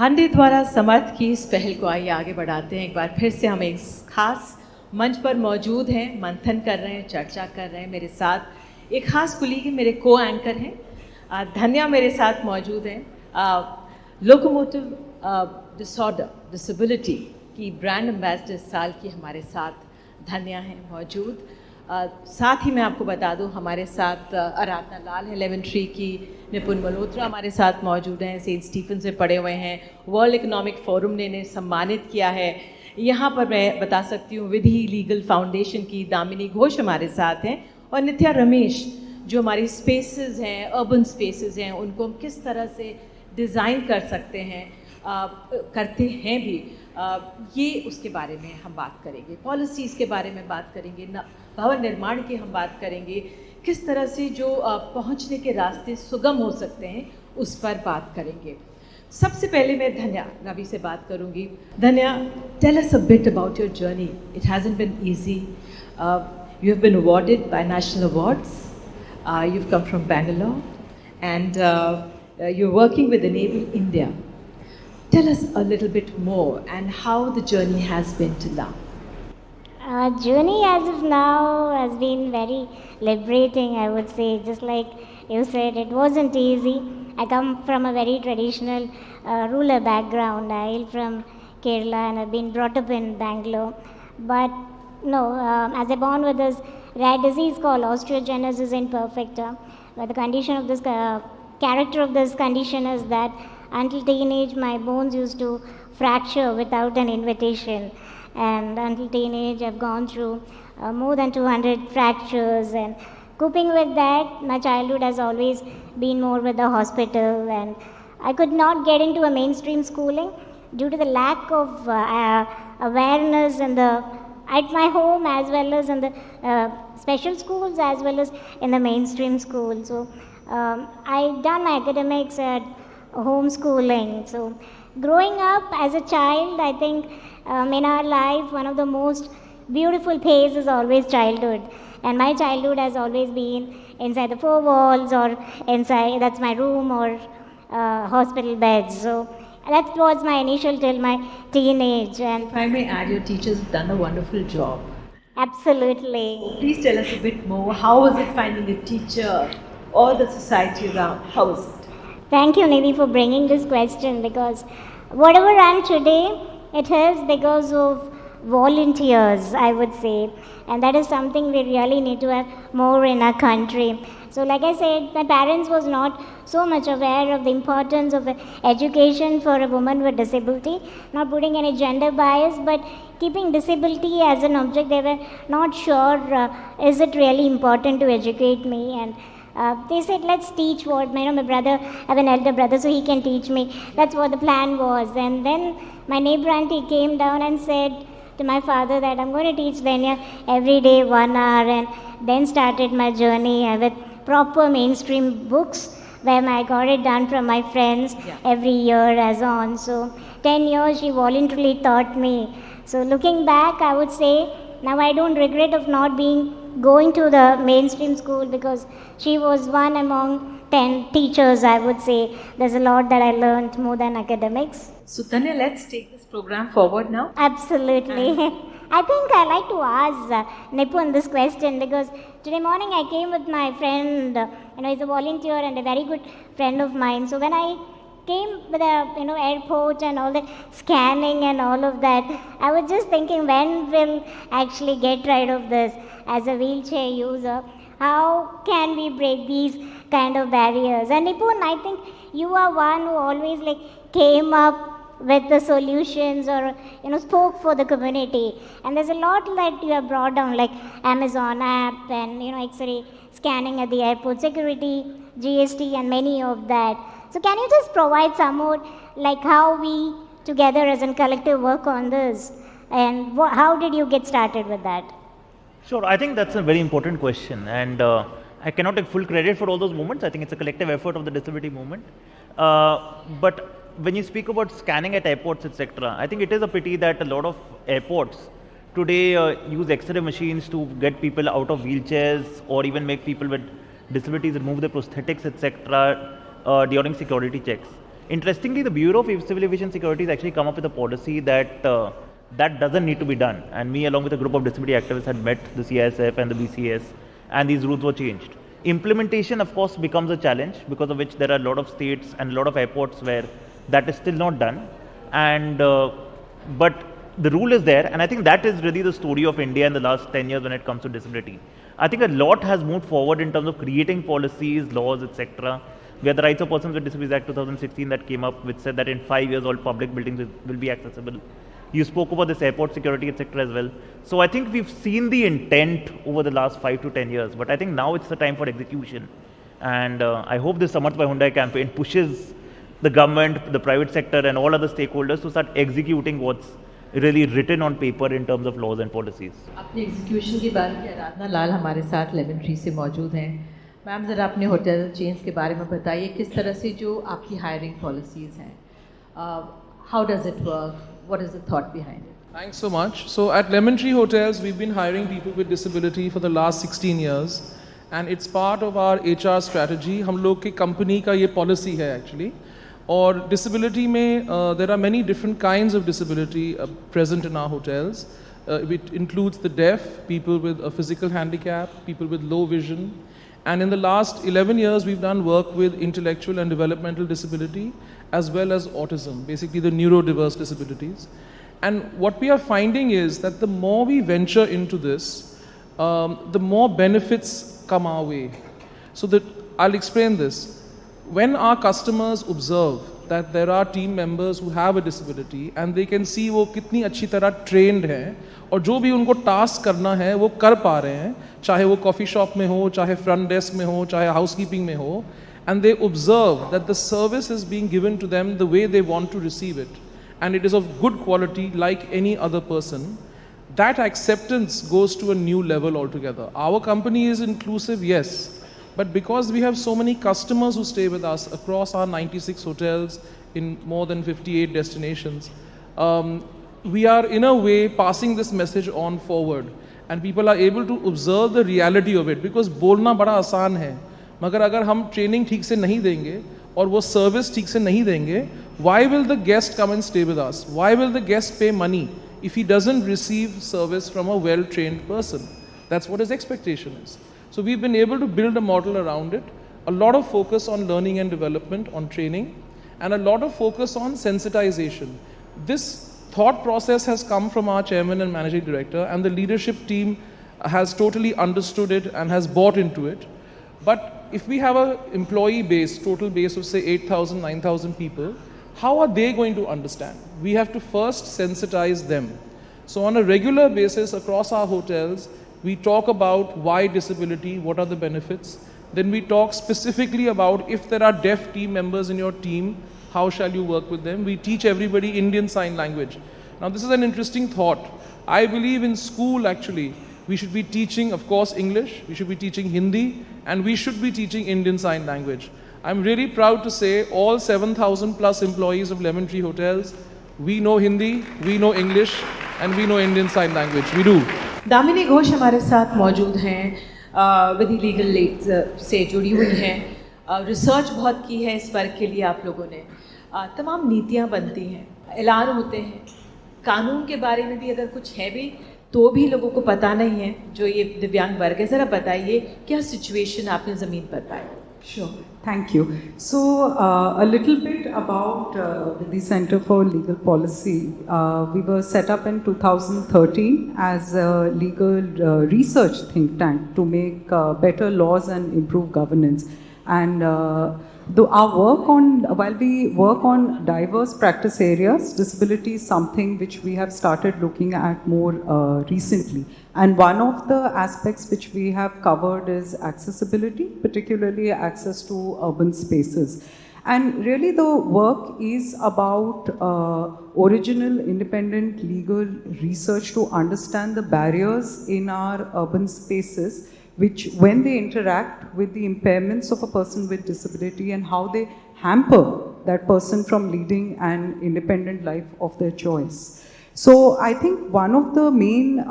हांडे द्वारा समर्थ की इस पहल को आइए आगे बढ़ाते हैं। एक बार फिर से हम एक खास मंच पर मौजूद हैं, मंथन कर रहे हैं, चर्चा कर रहे हैं। मेरे साथ एक खास कुलीग मेरे को एंकर हैं, धन्या मेरे साथ मौजूद हैं। लोकोमोटिव डिसऑर्डर डिसेबिलिटी की ब्रांड एम्बेसडर साल की हमारे साथ धन्या हैं मौजूद। साथ ही मैं आपको बता दूं हमारे साथ आराधना लाल है, लेवेंट्री की, निपुण मल्होत्रा हमारे साथ मौजूद हैं, सेंट स्टीफन से पढ़े हुए हैं, वर्ल्ड इकोनॉमिक फोरम ने इन्हें सम्मानित किया है। यहाँ पर मैं बता सकती हूँ विधि लीगल फाउंडेशन की दामिनी घोष हमारे साथ हैं, और नित्या रमेश जो हमारी स्पेसेस हैं, अर्बन स्पेसेस हैं, उनको हम किस तरह से डिज़ाइन कर सकते हैं, करते हैं भी, ये उसके बारे में हम बात करेंगे। पॉलिसीज़ के बारे में बात करेंगे, भवन निर्माण की हम बात करेंगे, किस तरह से जो पहुंचने के रास्ते सुगम हो सकते हैं उस पर बात करेंगे। सबसे पहले मैं धन्या रवि से बात करूंगी। Dhanya, tell us a bit about your journey. It hasn't been easy. You have been awarded by national awards. You have come from Bangalore and you are working with Enable India. Tell us a little bit more and how the journey has been till now. Journey as of now has been very liberating, I would say. Just like you said, it wasn't easy. I come from a very traditional rural background. I hail from Kerala and I've been brought up in Bangalore. But no, as I born with this rare disease called osteogenesis imperfecta, but the condition of this character of this condition is that until teenage my bones used to fracture without an invitation. And until teenage I've gone through more than 200 fractures, and coping with that my childhood has always been more with the hospital, and I could not get into a mainstream schooling due to the lack of awareness in the at my home as well as in the special schools as well as in the mainstream school. So I done my academics at homeschooling. So growing up as a child, I think in our life one of the most beautiful phase is always childhood, and my childhood has always been inside the four walls or inside, that's my room, or hospital beds. So that was my initial till my teenage. And if I may add, your teachers have done a wonderful job. Absolutely. Please tell us a bit more. How was it finding a teacher or the society around? How was it? Thank you, Nidhi, for bringing this question, because whatever I am today, it is because of volunteers, I would say, and that is something we really need to have more in our country. So like I said, my parents was not so much aware of the importance of education for a woman with disability, not putting any gender bias, but keeping disability as an object. They were not sure, is it really important to educate me? And they said, let's teach what, my brother, I have an elder brother, so he can teach me. That's what the plan was. And then my neighbor auntie came down and said to my father that I'm going to teach Dhanya every day 1 hour, and then started my journey with proper mainstream books where I got it done from my friends every year as on. So 10 years she voluntarily taught me. So looking back, I would say now I don't regret of not going to the mainstream school, because she was one among 10 teachers, I would say. There's a lot that I learned more than academics. So Tanya, let's take this program forward now. Absolutely. I think I like to ask Nipun this question, because today morning I came with my friend, he's a volunteer and a very good friend of mine. So when I came with the airport and all the scanning and all of that, I was just thinking, when will actually get rid of this as a wheelchair user? How can we break these kind of barriers? And Nipun, I think you are one who always came up with the solutions, or spoke for the community. And there's a lot that you have brought down, like Amazon app and X-ray scanning at the airport, security, GST, and many of that. So can you just provide some more, how we together as a collective work on this, and how did you get started with that? Sure, I think that's a very important question, and I cannot take full credit for all those moments. I think it's a collective effort of the disability movement. But when you speak about scanning at airports, etc., I think it is a pity that a lot of airports today use X-ray machines to get people out of wheelchairs, or even make people with disabilities remove their prosthetics, etc., during security checks. Interestingly, the Bureau of Civil Aviation Security has actually come up with a policy that that doesn't need to be done. And me, along with a group of disability activists, had met the CISF and the BCS, and these rules were changed. Implementation, of course, becomes a challenge, because of which there are a lot of states and a lot of airports where that is still not done. And but the rule is there, and I think that is really the story of India in the last 10 years when it comes to disability. I think a lot has moved forward in terms of creating policies, laws, etc. We have the Rights of Persons with Disabilities Act 2016 that came up, which said that in 5 years all public buildings will be accessible. You spoke about this airport security, etc. as well. So I think we've seen the intent over the last 5 to 10 years, but I think now it's the time for execution. And I hope this Samarth by Hyundai campaign pushes the government, the private sector and all other stakeholders to start executing what's really written on paper in terms of laws and policies. अपने execution की बात की, आराधना लाल हमारे साथ lemon tree से मौजूद हैं. Ma'am, ज़रा अपने होटल चेन्स के बारे में बताइए, किस तरह से जो आपकी हायरिंग पॉलिसीज़ हैं, how does it work, what is the thought behind it? Thanks so much. So at Lemon Tree Hotels, we've been hiring people with disability for the last 16 years, and it's part of our HR strategy. हम लोग की company का ये policy है actually. और disability में there are many different kinds of disability present in our hotels. It includes the deaf, people with a physical handicap, people with low vision, and in the last 11 years we've done work with intellectual and developmental disability as well as autism, basically the neurodiverse disabilities. And what we are finding is that the more we venture into this, the more benefits come our way. So that I'll explain this. When our customers observe that there are team members who have a disability and they can see वो कितनी अच्छी तरह trained हैं और जो भी उनको task करना है वो कर पा रहे हैं, चाहे वो coffee shop में हो, चाहे front desk में हो, चाहे housekeeping में हो, and they observe that the service is being given to them the way they want to receive it, and it is of good quality like any other person, that acceptance goes to a new level altogether. Our company is inclusive, yes, but because we have so many customers who stay with us across our 96 hotels in more than 58 destinations, we are in a way passing this message on forward, and people are able to observe the reality of it, because बोलना बड़ा आसान है, मगर अगर हम training ठीक से नहीं देंगे और वो सर्विस ठीक से नहीं देंगे, why will the guest come and stay with us? Why will the guest pay money if he doesn't receive service from a well-trained person? That's what his expectation is. So we've been able to build a model around it, a lot of focus on learning and development, on training, and a lot of focus on sensitization. This thought process has come from our chairman and managing director, and the leadership team has totally understood it and has bought into it. But if we have an employee base, total base of say 8,000, 9,000 people, how are they going to understand? We have to first sensitize them. So on a regular basis across our hotels, we talk about why disability, what are the benefits. Then we talk specifically about if there are deaf team members in your team, how shall you work with them? We teach everybody Indian Sign Language. Now this is an interesting thought. I believe in school actually, we should be teaching, of course, English, we should be teaching Hindi, and we should be teaching Indian Sign Language. I'm really proud to say all 7,000 plus employees of Lemon Tree Hotels, we know Hindi, we know English, and we know Indian Sign Language. We do. Damini Ghosh हमारे साथ मौजूद हैं, विधि legal से जुड़ी हुई हैं, research बहुत की है इस वर्क के लिए आप लोगों ने. तमाम नीतियाँ बनती हैं, ऐलान होते हैं, कानून के बारे में भी अगर कुछ है भी तो भी लोगों को पता नहीं है, जो ये दिव्यांग वर्ग है. ज़रा बताइए क्या सिचुएशन आपने ज़मीन पर पाई? Sure, thank you. So a little bit about the Center for Legal Policy. We were set up in 2013 as a legal research think tank to make better laws and improve governance. And while we work on diverse practice areas, disability is something which we have started looking at more recently. And one of the aspects which we have covered is accessibility, particularly access to urban spaces. And really the work is about original independent legal research to understand the barriers in our urban spaces, which when they interact with the impairments of a person with disability and how they hamper that person from leading an independent life of their choice. So I think one of the main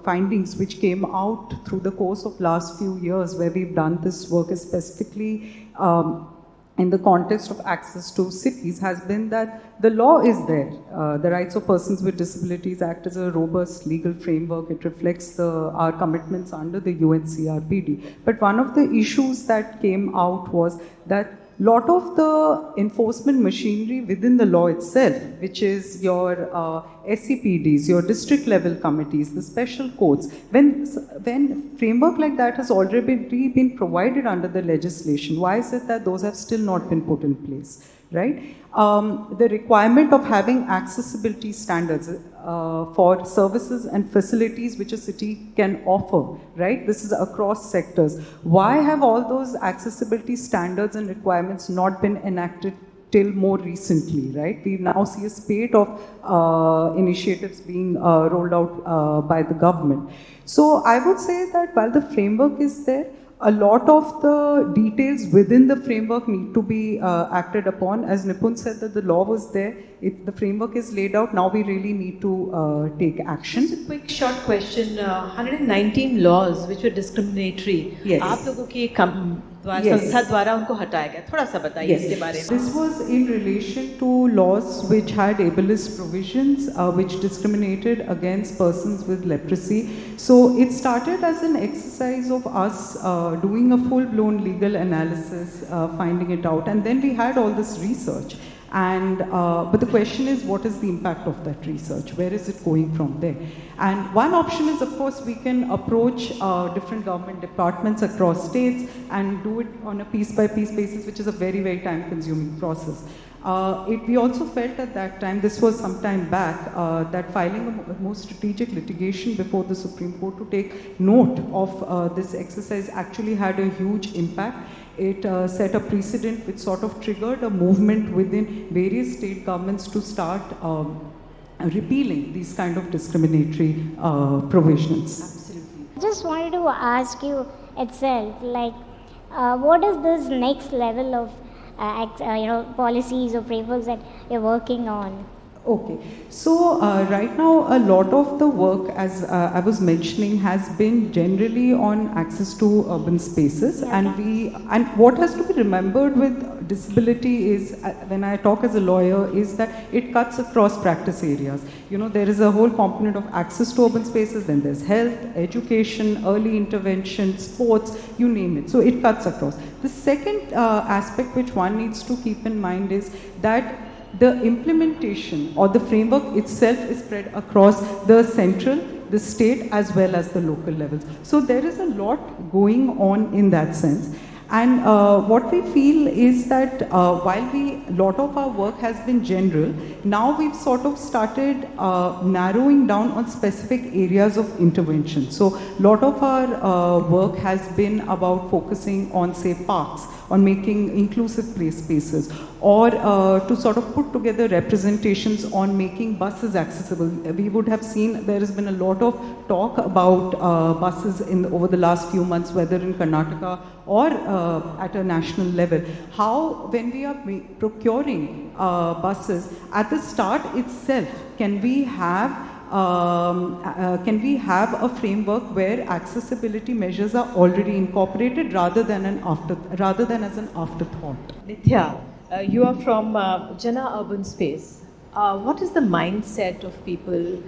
findings which came out through the course of last few years where we've done this work is specifically in the context of access to cities has been that the law is there. The Rights of Persons with Disabilities Act is a robust legal framework. It reflects our commitments under the UNCRPD. But one of the issues that came out was that lot of the enforcement machinery within the law itself, which is your SCPDs, your district level committees, the special courts, when framework like that has already been provided under the legislation, why is it that those have still not been put in place, right? The requirement of having accessibility standards for services and facilities which a city can offer, right? This is across sectors. Why have all those accessibility standards and requirements not been enacted till more recently, right? We now see a spate of initiatives being rolled out by the government. So I would say that while the framework is there, a lot of the details within the framework need to be acted upon. As Nipun said that the law was there, the framework is laid out, now we really need to take action. Just a quick short question, 119 laws which were discriminatory, Yes. आप लोगों की Yes. संस्था द्वारा उनको हटाया गया, थोड़ा सा बताइए इसके बारे में. This was in relation to laws which had ableist provisions which discriminated against persons with leprosy. So it started as an exercise of us doing a full-blown legal analysis, finding it out, and then we had all this research. And but the question is, what is the impact of that research? Where is it going from there? And one option is, of course, we can approach different government departments across states and do it on a piece-by-piece basis, which is a very, very time-consuming process. We also felt at that time, this was some time back, that filing a more strategic litigation before the Supreme Court to take note of this exercise actually had a huge impact. It set a precedent which sort of triggered a movement within various state governments to start repealing these kind of discriminatory provisions. Absolutely. Just wanted to ask you itself, like, what is this next level of policies or frameworks that you're working on? Okay, so right now a lot of the work, as I was mentioning, has been generally on access to urban spaces, and what has to be remembered with disability is, when I talk as a lawyer, is that it cuts across practice areas. You know, there is a whole component of access to urban spaces, then there's health, education, early intervention, sports, you name it. So it cuts across. The second aspect which one needs to keep in mind is that the implementation or the framework itself is spread across the central, the state, as well as the local levels. So there is a lot going on in that sense. And what we feel is that while a lot of our work has been general, now we've sort of started narrowing down on specific areas of intervention. So a lot of our work has been about focusing on, say, parks, on making inclusive play spaces, or to sort of put together representations on making buses accessible. We would have seen there has been a lot of talk about buses over the last few months, whether in Karnataka or at a national level. How, when we are procuring buses, at the start itself, can we have a framework where accessibility measures are already incorporated rather than as an afterthought? Nithya, you are from Jana Urban Space. What is the mindset of people?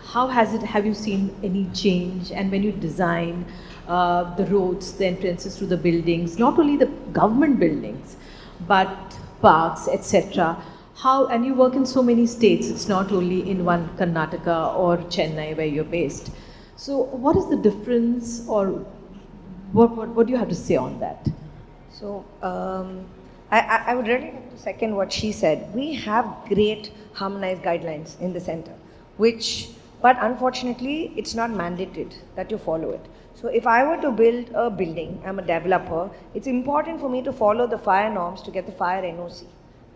How have you seen any change? And when you design the roads, the entrances to the buildings, not only the government buildings, but parks, etc. And you work in so many states, it's not only in one Karnataka or Chennai where you're based. So what is the difference, or what do you have to say on that? So I would really like to second what she said. We have great harmonized guidelines in the center, but unfortunately it's not mandated that you follow it. So if I were to build a building, I'm a developer, it's important for me to follow the fire norms to get the fire NOC.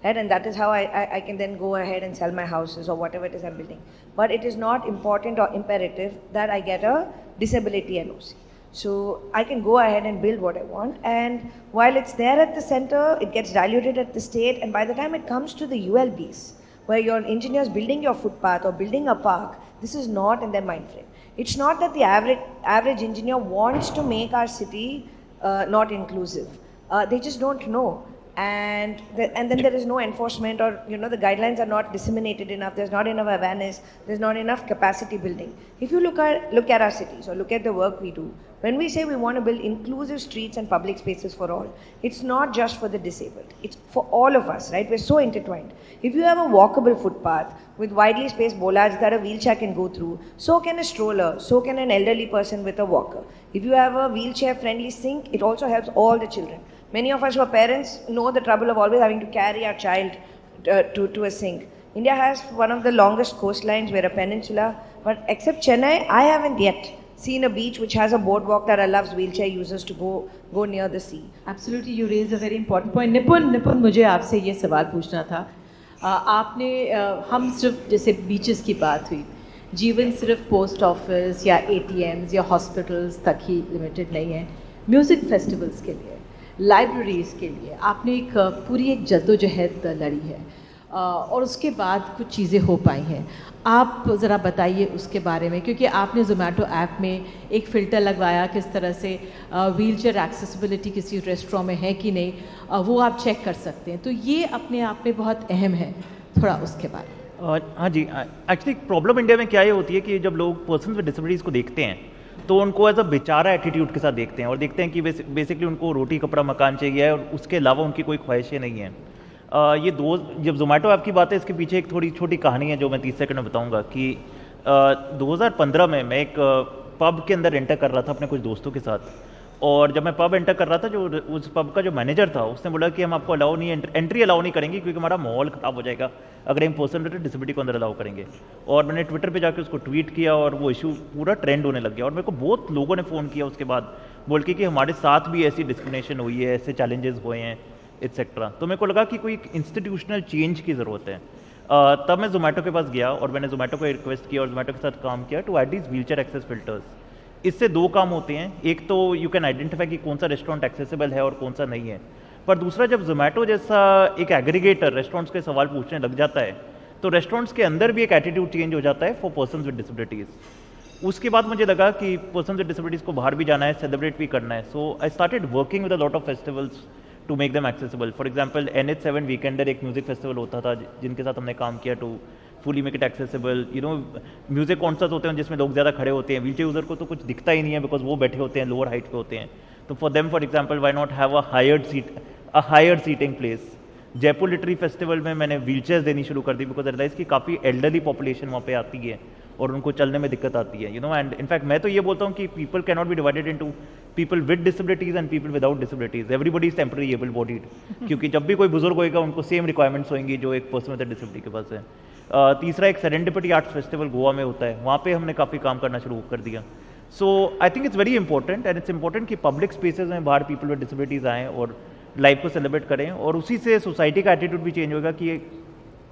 Right? And that is how I can then go ahead and sell my houses or whatever it is I'm building. But it is not important or imperative that I get a disability NOC. So I can go ahead and build what I want, and while it's there at the center, it gets diluted at the state, and by the time it comes to the ULBs, where your engineers building your footpath or building a park, this is not in their mind frame. It's not that the average engineer wants to make our city not inclusive. They just don't know. and then there is no enforcement, or the guidelines are not disseminated enough. There's not enough awareness. There's not enough capacity building. If you look at our cities or look at the work we do, when we say we want to build inclusive streets and public spaces for all, it's not just for the disabled. It's for all of us, right? We're so intertwined. If you have a walkable footpath with widely spaced bollards that a wheelchair can go through, so can a stroller, so can an elderly person with a walker. If you have a wheelchair-friendly sink, it also helps all the children. Many of us who are parents know the trouble of always having to carry our child to a sink. India has one of the longest coastlines. We're a peninsula, but except Chennai, I haven't yet seen a beach which has a boardwalk that allows wheelchair users to go near the sea. Absolutely, you raised a very important point. निपुण मुझे आपसे ये सवाल पूछना था. आपने हम सिर्फ जैसे बीचेस की बात हुई, जीवन सिर्फ पोस्ट ऑफिस या ATMs या हॉस्पिटल्स तक ही लिमिटेड नहीं है. म्यूज़िक फेस्टिवल्स के लिए, लाइब्रेरीज़ के लिए आपने पूरी एक जद्दोजहद लड़ी है, और उसके बाद कुछ चीज़ें हो पाई हैं. आप ज़रा बताइए उसके बारे में, क्योंकि आपने ज़ोमैटो ऐप में एक फ़िल्टर लगवाया किस तरह से व्हीलचेयर एक्सेसिबिलिटी किसी रेस्टोरेंट में है कि नहीं, वो आप चेक कर सकते हैं. तो ये अपने आप में बहुत अहम है. थोड़ा उसके बारे में. हाँ जी, एक्चुअली प्रॉब्लम इंडिया में क्या ये होती है कि जब लोग पर्सन विद डिसेबिलिटीज़ को देखते हैं तो उनको एज अ बेचारा एटीट्यूड के साथ देखते हैं, और देखते हैं कि बेसिकली उनको रोटी कपड़ा मकान चाहिए और उसके अलावा उनकी कोई ख्वाहिशें नहीं हैं. जब ज़ोमैटो ऐप की बात है, इसके पीछे एक थोड़ी छोटी कहानी है जो मैं 30 सेकंड में बताऊंगा. कि 2015 में मैं एक पब के एंटर कर रहा था अपने कुछ दोस्तों के साथ, और जब मैं पब एंटर कर रहा था, जो उस पब का जो मैनेजर था उसने बोला कि हम आपको एंट्री अलाउ नहीं करेंगे क्योंकि हमारा माहौल ख़राब हो जाएगा अगर हम पर्सन विद डिसेबिलिटी को अंदर अलाउ करेंगे. और मैंने ट्विटर पे जाके उसको ट्वीट किया और वो इशू पूरा ट्रेंड होने लग गया, और मेरे को बहुत लोगों ने फ़ोन किया उसके बाद बोल के कि हमारे साथ भी ऐसी डिस्क्रिमिनेशन हुई है, ऐसे चैलेंजेस हुए हैं एट्सेट्रा. तो मेरे को लगा कि कोई इंस्टीट्यूशनल चेंज की ज़रूरत है. तब मैं ज़ोमैटो के पास गया और मैंने ज़ोमैटो को रिक्वेस्ट किया और ज़ोमैटो के साथ काम किया to add these wheelchair access filters. इससे दो काम होते हैं. एक तो यू कैन आइडेंटिफाई कि कौन सा रेस्टोरेंट एक्सेसिबल है और कौन सा नहीं है, पर दूसरा जब ज़ोमैटो जैसा एक एग्रीगेटर रेस्टोरेंट्स के सवाल पूछने लग जाता है तो रेस्टोरेंट्स के अंदर भी एक एटीट्यूड चेंज हो जाता है फॉर पर्सन्स विद डिसेबिलिटीज़. उसके बाद मुझे लगा कि पर्सन विद डिसेबिलिटीज़ को बाहर भी जाना है, सेलिब्रेट भी करना है. So I started working with a lot of festivals to make them accessible. For example NH7 weekender एक म्यूज़िक फेस्टिवल होता था जिनके साथ हमने काम किया to fully make it accessible. Music concerts होते हैं जिसमें लोग ज़्यादा खड़े होते हैं, व्हीलचेयर यूज़र को तो कुछ दिखता ही नहीं है बिकॉज वो बैठे होते हैं, लोअर हाइट पे होते हैं. तो for them for example why not have a hired seating place. Jaipur literary festival में मैंने व्हीलचेयर्स देनी शुरू कर दी बिकॉज रियलाइज कि काफ़ी एल्डरली पॉपुलेशन वहाँ पे आती है और उनको चलने में दिक्कत आती है. एंड इनफैक्ट मैं तो ये बोलता हूँ कि people can not be divided into people with disabilities and people without disabilities. Everybody is temporary able bodied, क्योंकि जब भी कोई बुजुर्ग होएगा उनको सेम रिक्वायरमेंट्स होंगी जो एक पर्सन विद डिसेबिलिटी के पास है. तीसरा एक सेरेंडिपिटी आर्ट्स फेस्टिवल गोवा में होता है, वहाँ पे हमने काफ़ी काम करना शुरू कर दिया. So I think it's very important and it's important कि पब्लिक स्पेसेस में बाहर पीपल विद डिसेबिलिटीज़ आएँ और लाइफ को सेलिब्रेट करें, और उसी से सोसाइटी का एटीट्यूड भी चेंज होगा कि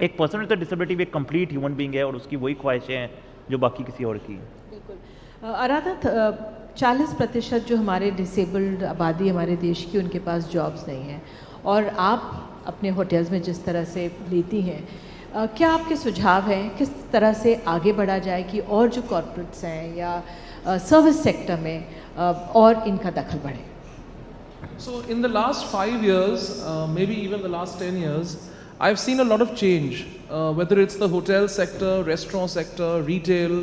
एक पर्सन विद डिसेबिलिटी भी एक कंप्लीट ह्यूमन बीइंग है और उसकी वही ख्वाहिशें हैं जो बाकी किसी और की. बिल्कुल. आराधना, 40% जो हमारे डिसेबल्ड आबादी हमारे देश की, उनके पास जॉब्स नहीं हैं, और आप अपने होटल्स में जिस तरह से लेती हैं, क्या आपके सुझाव हैं किस तरह से आगे बढ़ा जाए कि और जो कॉर्पोरेट्स हैं या सर्विस सेक्टर में और इनका दखल बढ़े? So in the last 5 years, maybe even the last 10 years, I've seen a lot of change, whether it's the hotel sector, restaurant sector, retail,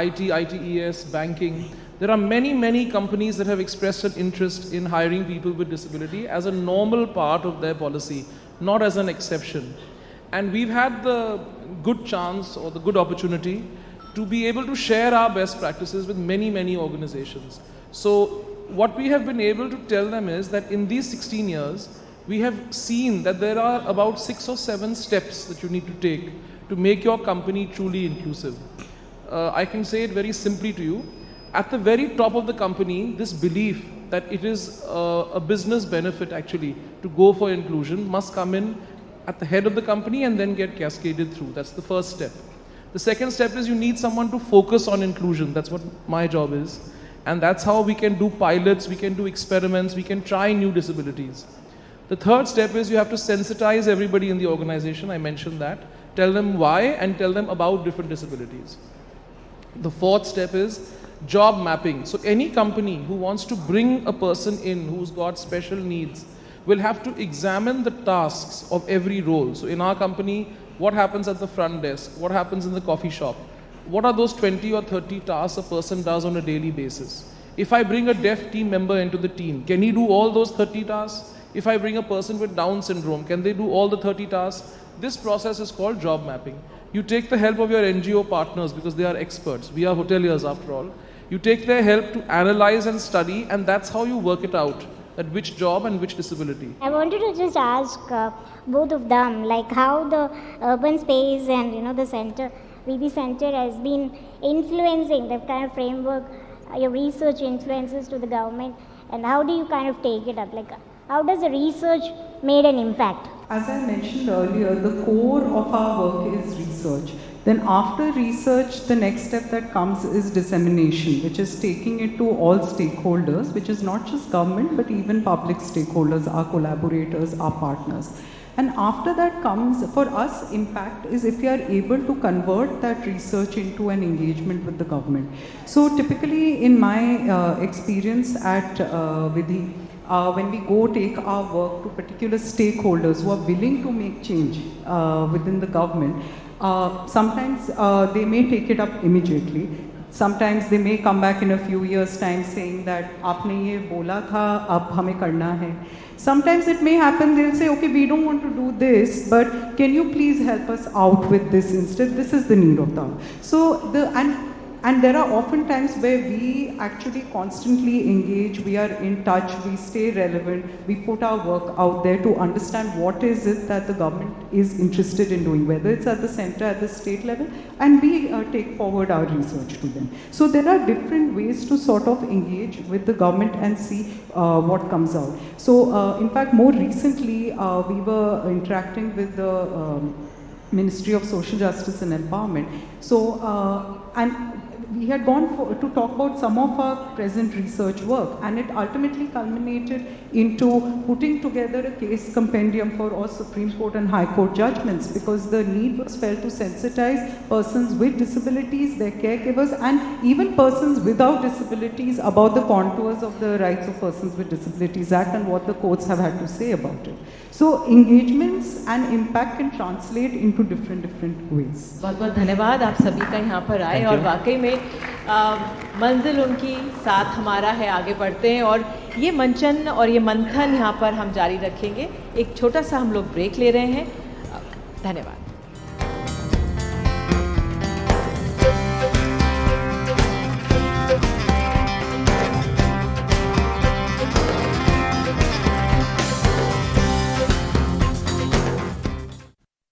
IT, ITES, banking. There are many companies that have expressed an interest in hiring people with disability as a normal part of their policy, not as an exception. And we've had the good chance or the good opportunity to be able to share our best practices with many organizations. So what we have been able to tell them is that in these 16 years, we have seen that there are about 6 or 7 steps that you need to take to make your company truly inclusive. I can say it very simply to you. At the very top of the company, this belief that it is a business benefit actually to go for inclusion must come in at the head of the company and then get cascaded through. That's the first step. The second step is you need someone to focus on inclusion. That's what my job is. And that's how we can do pilots, we can do experiments, we can try new disabilities. The third step is you have to sensitize everybody in the organization. I mentioned that. Tell them why and tell them about different disabilities. The fourth step is job mapping. So any company who wants to bring a person in who's got special needs, will have to examine the tasks of every role. So in our company, what happens at the front desk? What happens in the coffee shop? What are those 20 or 30 tasks a person does on a daily basis? If I bring a deaf team member into the team, can he do all those 30 tasks? If I bring a person with Down syndrome, can they do all the 30 tasks? This process is called job mapping. You take the help of your NGO partners because they are experts. We are hoteliers after all. You take their help to analyze and study, and that's how you work it out, at which job and which disability. I wanted to just ask both of them, like how the urban space and the center, VB Center has been influencing the kind of framework, your research influences to the government, and how do you kind of take it up? Like how does the research made an impact? As I mentioned earlier, the core of our work is research. Then after research, the next step that comes is dissemination, which is taking it to all stakeholders, which is not just government, but even public stakeholders, our collaborators, our partners. And after that comes, for us, impact is if we are able to convert that research into an engagement with the government. So typically in my experience at Vidhi, when we go take our work to particular stakeholders who are willing to make change within the government, sometimes they may take it up immediately. Sometimes they may come back in a few years' time saying that आपने ये बोला था, अब हमें करना है. Sometimes it may happen, they'll say, okay, we don't want to do this, but can you please help us out with this instead? This is the need of the hour. So and there are often times where we actually constantly engage, we are in touch, we stay relevant, we put our work out there to understand what is it that the government is interested in doing, whether it's at the center, at the state level, and we take forward our research to them. So there are different ways to sort of engage with the government and see what comes out. So in fact, more recently, we were interacting with the Ministry of Social Justice and Empowerment. So, and we had gone to talk about some of our present research work, and it ultimately culminated into putting together a case compendium for all Supreme Court and High Court judgments, because the need was felt to sensitize persons with disabilities, their caregivers, and even persons without disabilities about the contours of the Rights of Persons with Disabilities Act and what the courts have had to say about it. So engagements and impact can translate into different ways. बहुत बहुत धन्यवाद आप सभी का यहाँ पर आए, और वाकई में मंजिल उनकी साथ हमारा है, आगे बढ़ते हैं और ये मंचन और ये मंथन यहाँ पर हम जारी रखेंगे. एक छोटा सा हम लोग ब्रेक ले रहे हैं. धन्यवाद.